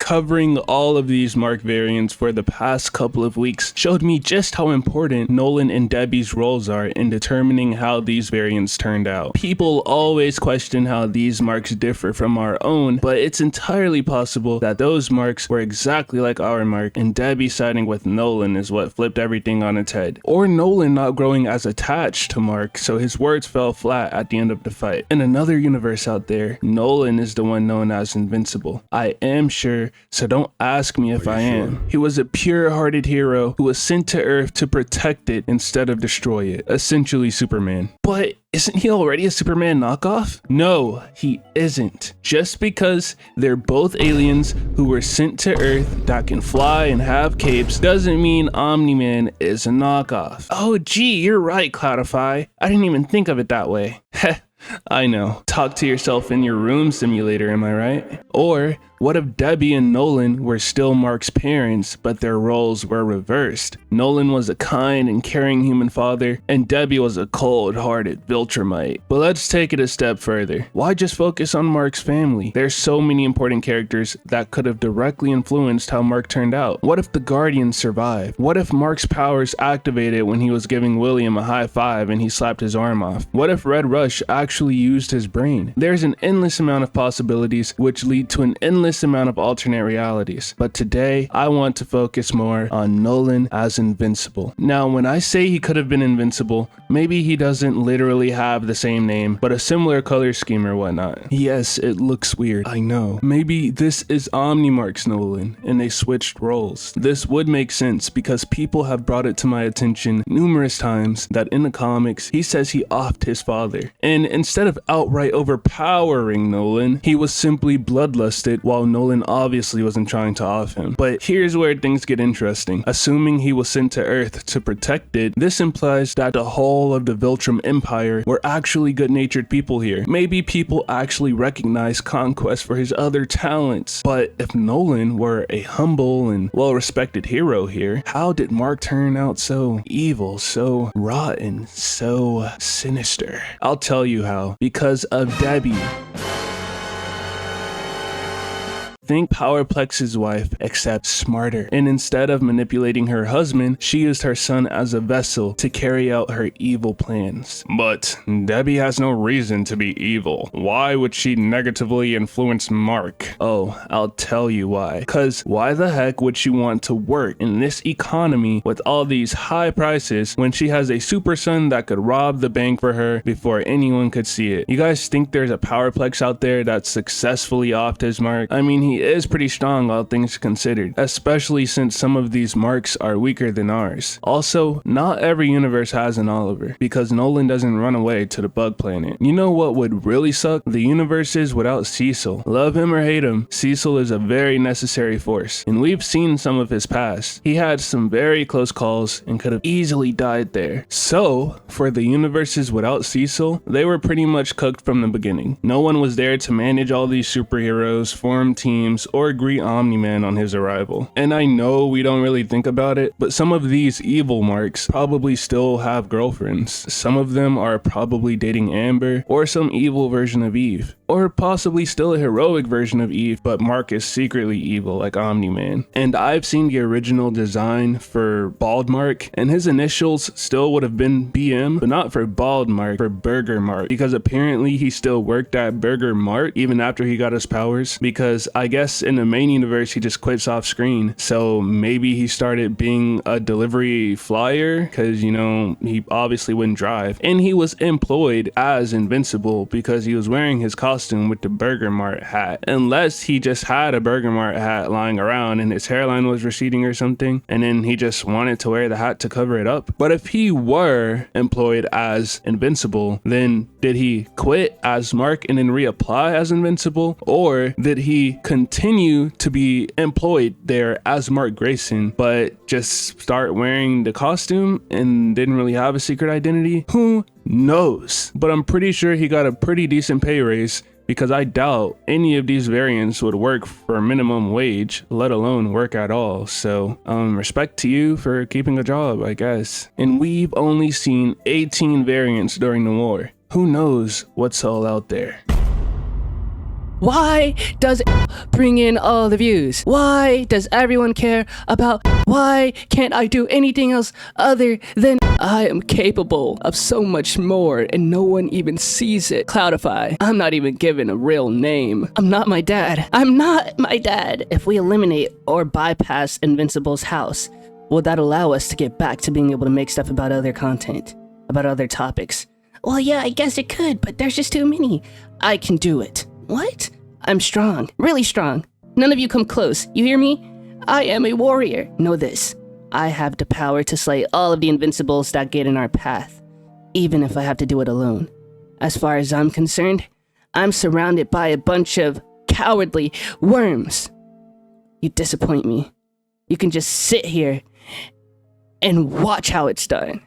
Covering all of these Mark variants for the past couple of weeks showed me just how important Nolan and Debbie's roles are in determining how these variants turned out. People always question how these marks differ from our own, but it's entirely possible that those marks were exactly like our mark, and Debbie siding with Nolan is what flipped everything on its head. Or Nolan not growing as attached to Mark, so his words fell flat at the end of the fight. In another universe out there, Nolan is the one known as Invincible. I am sure, so don't ask me if I am. He was a pure-hearted hero who was sent to Earth to protect it instead of destroy it. Essentially Superman. But isn't he already a Superman knockoff? No, he isn't. Just because they're both aliens who were sent to Earth that can fly and have capes doesn't mean Omni-Man is a knockoff. Oh gee, you're right, Cloudify. I didn't even think of it that way. Heh. I know. Talk to yourself in your room simulator, am I right? Or what if Debbie and Nolan were still Mark's parents, but their roles were reversed? Nolan was a kind and caring human father, and Debbie was a cold-hearted Viltrumite. But let's take it a step further. Why just focus on Mark's family? There's so many important characters that could have directly influenced how Mark turned out. What if the Guardians survived? What if Mark's powers activated when he was giving William a high five and he slapped his arm off? What if Red Rush actually used his brain? There's an endless amount of possibilities which lead to an endless amount of alternate realities, but today I want to focus more on Nolan as Invincible. Now, when I say he could have been invincible, maybe he doesn't literally have the same name, but a similar color scheme or whatnot. Yes, it looks weird, I know. Maybe this is omni-mark's Nolan, and they switched roles. This would make sense because people have brought it to my attention numerous times that in the comics, he says he offed his father, and instead of outright overpowering Nolan, he was simply bloodlusted while Nolan obviously wasn't trying to off him. But here's where things get interesting. Assuming he was sent to Earth to protect it, this implies that the whole of the Viltrum Empire were actually good-natured people here. Maybe people actually recognize Conquest for his other talents. But if Nolan were a humble and well-respected hero here, how did Mark turn out so evil, so rotten, so sinister? I'll tell you how. Because of Debbie. Think Powerplex's wife, except smarter. And instead of manipulating her husband, she used her son as a vessel to carry out her evil plans. But Debbie has no reason to be evil. Why would she negatively influence Mark? Oh, I'll tell you why. Cause why the heck would she want to work in this economy with all these high prices when she has a super son that could rob the bank for her before anyone could see it? You guys think there's a Powerplex out there that successfully offed his Mark? I mean, he is pretty strong all things considered, especially since some of these marks are weaker than ours. Also, not every universe has an Oliver, because Nolan doesn't run away to the bug planet. You know what would really suck? The universes without Cecil. Love him or hate him, Cecil is a very necessary force, and we've seen some of his past. He had some very close calls and could have easily died there. So, for the universes without Cecil, they were pretty much cooked from the beginning. No one was there to manage all these superheroes, form teams, or greet Omni-Man on his arrival. And I know we don't really think about it, but some of these evil marks probably still have girlfriends. Some of them are probably dating Amber, or some evil version of Eve. Or possibly still a heroic version of Eve, but Mark is secretly evil like Omni-Man. And I've seen the original design for Bald Mark, and his initials still would have been BM, but not for Bald Mark, for Burger Mark, because apparently he still worked at Burger Mart even after he got his powers, because I guess in the main universe he just quits off screen. So maybe he started being a delivery flyer, because you know, he obviously wouldn't drive. And he was employed as Invincible because he was wearing his costume with the Burger Mart hat, unless he just had a Burger Mart hat lying around and his hairline was receding or something, and then he just wanted to wear the hat to cover it up. But if he were employed as Invincible, then did he quit as Mark and then reapply as Invincible, or did he continue to be employed there as Mark Grayson but just start wearing the costume and didn't really have a secret identity? Who knows? But I'm pretty sure he got a pretty decent pay raise, because I doubt any of these variants would work for minimum wage, let alone work at all. So respect to you for keeping a job, I guess. And we've only seen 18 variants during the war. Who knows what's all out there? Why does bring in all the views? Why does everyone care about? Why can't I do anything else other than I am capable of so much more and no one even sees it? Cloudify. I'm not even given a real name. I'm not my dad. I'm not my dad. If we eliminate or bypass Invincible's house, will that allow us to get back to being able to make stuff about other content, about other topics? Well, yeah, I guess it could, but there's just too many. I can do it. What? I'm strong. Really strong. None of you come close. You hear me? I am a warrior. Know this. I have the power to slay all of the Invincibles that get in our path, even if I have to do it alone. As far as I'm concerned, I'm surrounded by a bunch of cowardly worms. You disappoint me. You can just sit here and watch how it's done.